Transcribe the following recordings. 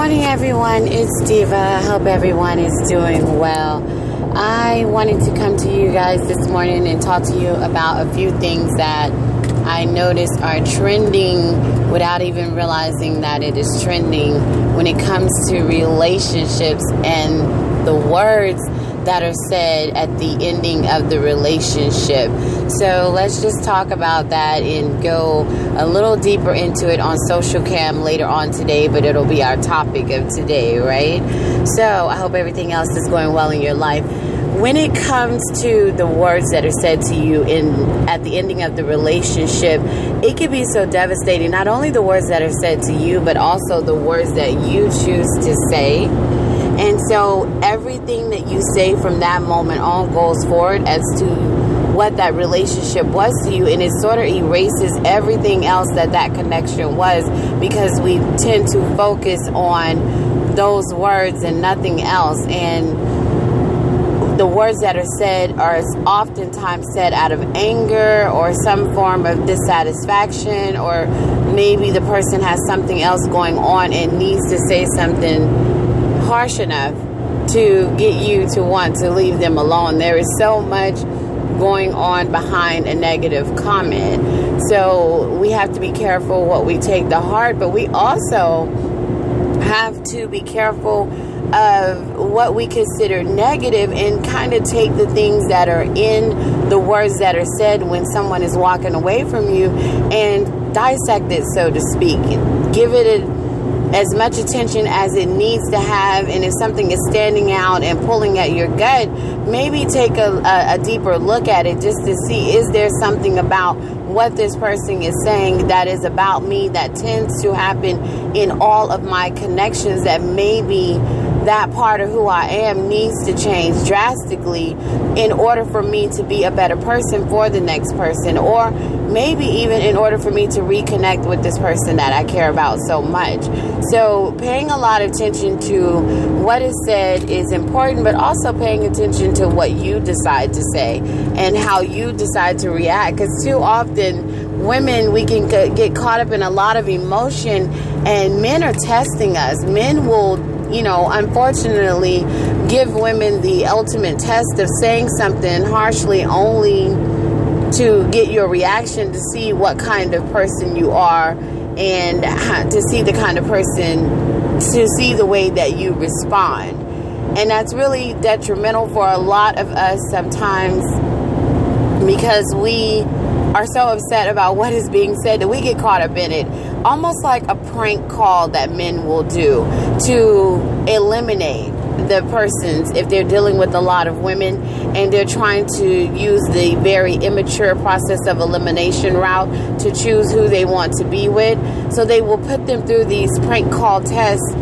morning, everyone. It's Diva. Hope everyone is doing well. I wanted to come to you guys this morning and talk to you about a few things that I noticed are trending without even realizing that it is trending when it comes to relationships and the words that are said at the ending of the relationship. So let's just talk about that and go a little deeper into it on Social Cam later on today, but it'll be our topic of today, right? So I hope everything else is going well in your life. When it comes to the words that are said to you at the ending of the relationship, it can be so devastating. Not only the words that are said to you, but also the words that you choose to say. And so everything that you say from that moment on goes forward as to what that relationship was to you, and it sort of erases everything else that connection was, because we tend to focus on those words and nothing else. And the words that are said are oftentimes said out of anger or some form of dissatisfaction, or maybe the person has something else going on and needs to say something harsh enough to get you to want to leave them alone. There is so much going on behind a negative comment. So we have to be careful what we take to heart, but we also have to be careful of what we consider negative and kind of take the things that are in the words that are said when someone is walking away from you and dissect it, so to speak. Give it as much attention as it needs to have, and if something is standing out and pulling at your gut, maybe take a deeper look at it just to see, is there something about what this person is saying that is about me that tends to happen in all of my connections, that maybe that part of who I am needs to change drastically in order for me to be a better person for the next person, or maybe even in order for me to reconnect with this person that I care about so much. So paying a lot of attention to what is said is important, but also paying attention to what you decide to say and how you decide to react, because too often women, we can get caught up in a lot of emotion, and men are testing us. Men will, unfortunately give women the ultimate test of saying something harshly only to get your reaction, to see what kind of person you are and to see the kind of person, to see the way that you respond. And that's really detrimental for a lot of us sometimes, because we are so upset about what is being said that we get caught up in it. Almost like a prank call that men will do to eliminate the persons if they're dealing with a lot of women and they're trying to use the very immature process of elimination route to choose who they want to be with. So they will put them through these prank call tests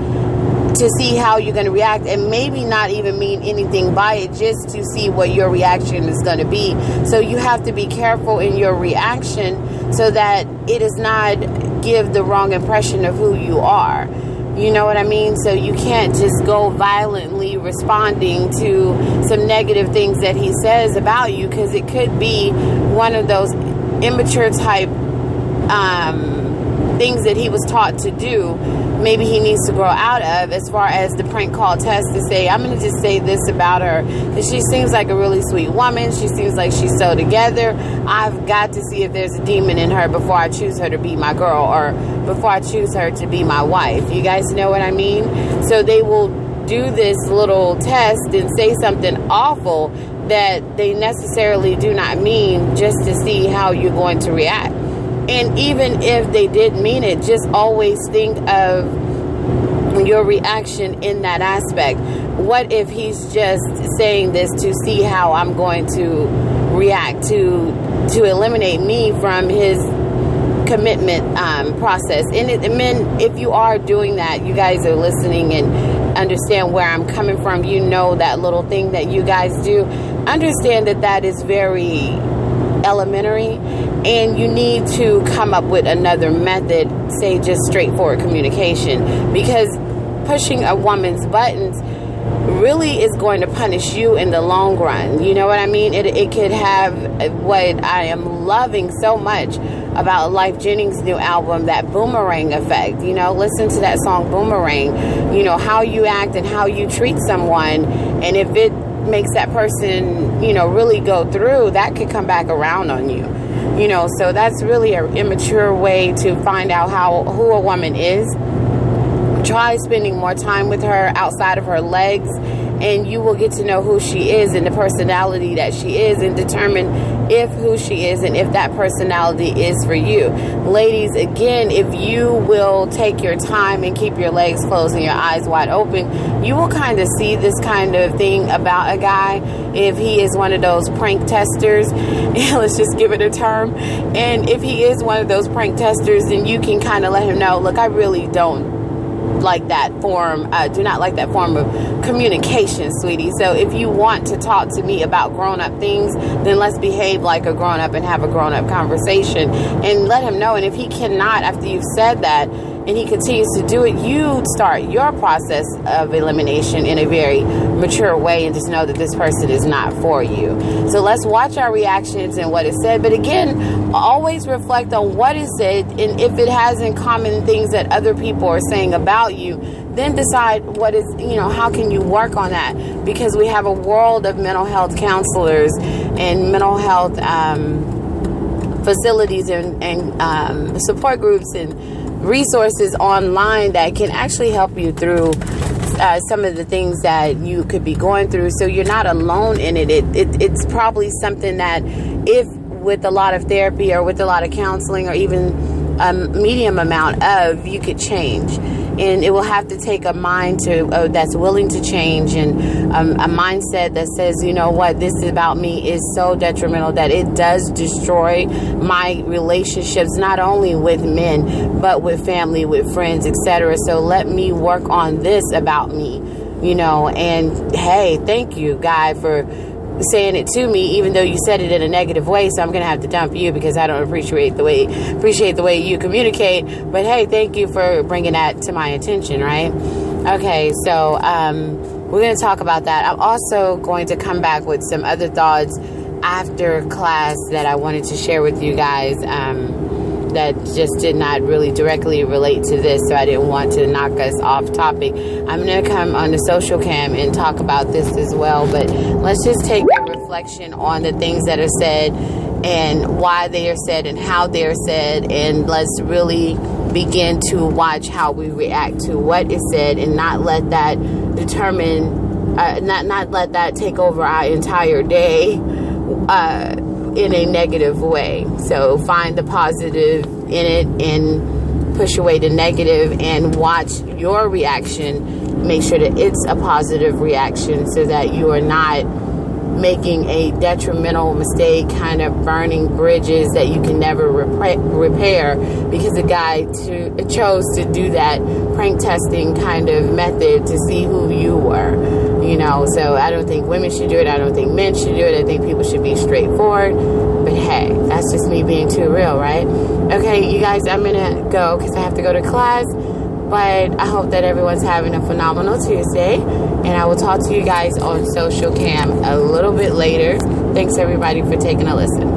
to see how you're going to react, and maybe not even mean anything by it, just to see what your reaction is going to be. So you have to be careful in your reaction so that it does not give the wrong impression of who you are. You know what I mean? So you can't just go violently responding to some negative things that he says about you, because it could be one of those immature type things that he was taught to do. Maybe he needs to grow out of, as far as the prank call test, to say, I'm going to just say this about her, because she seems like a really sweet woman. She seems like she's so together. I've got to see if there's a demon in her before I choose her to be my girl, or before I choose her to be my wife. You guys know what I mean? So they will do this little test and say something awful that they necessarily do not mean, just to see how you're going to react. And even if they did mean it, just always think of your reaction in that aspect. What if he's just saying this to see how I'm going to react, to eliminate me from his commitment process? And men, if you are doing that, you guys are listening and understand where I'm coming from. You know that little thing that you guys do. Understand that is very elementary, and you need to come up with another method, say just straightforward communication, because pushing a woman's buttons really is going to punish you in the long run. You know what I mean? It could have what I am loving so much about Life Jennings' new album, that boomerang effect. You know, listen to that song Boomerang. You know, how you act and how you treat someone, and if it makes that person, you know, really go through, that could come back around on you. You know, so that's really an immature way to find out who a woman is. Try spending more time with her outside of her legs, and you will get to know who she is and the personality that she is, and determine if who she is and if that personality is for you. Ladies, again, if you will take your time and keep your legs closed and your eyes wide open, you will kind of see this kind of thing about a guy. If he is one of those prank testers, let's just give it a term, and if he is one of those prank testers, then you can kind of let him know, look, I really don't like that form, do not like that form of communication, sweetie. So if you want to talk to me about grown-up things, then let's behave like a grown-up and have a grown-up conversation, and let him know. And if he cannot, after you've said that, and he continues to do it, you start your process of elimination in a very mature way, and just know that this person is not for you. So let's watch our reactions and what is said. But again, always reflect on what is said, and if it has in common things that other people are saying about you, then decide what is, you know, how can you work on that? Because we have a world of mental health counselors and mental health facilities and support groups and resources online that can actually help you through some of the things that you could be going through, so you're not alone in it. It's probably something that, if with a lot of therapy or with a lot of counseling or even a medium amount of, you could change. And it will have to take a mind that's willing to change, and a mindset that says, you know what, this about me is so detrimental that it does destroy my relationships, not only with men, but with family, with friends, etc. So let me work on this about me, you know. And hey, thank you, guy, for saying it to me, even though you said it in a negative way. So I'm gonna have to dump you because I don't appreciate the way you communicate. But hey, thank you for bringing that to my attention, right? Okay, so we're gonna talk about that. I'm also going to come back with some other thoughts after class that I wanted to share with you guys, that just did not really directly relate to this, so I didn't want to knock us off topic. I'm going to come on the social cam and talk about this as well, but let's just take a reflection on the things that are said and why they are said and how they are said, and let's really begin to watch how we react to what is said, and not let that determine, not let that take over our entire day in a negative way. So find the positive in it and push away the negative, and watch your reaction. Make sure that it's a positive reaction, so that you are not making a detrimental mistake, kind of burning bridges that you can never repair, because the guy chose to do that prank testing kind of method to see who you were, you know. So I don't think women should do it. I don't think men should do it. I think people should be straightforward. But hey, that's just me being too real, right? Okay, you guys, I'm gonna go because I have to go to class. But I hope that everyone's having a phenomenal Tuesday. And I will talk to you guys on social cam a little bit later. Thanks, everybody, for taking a listen.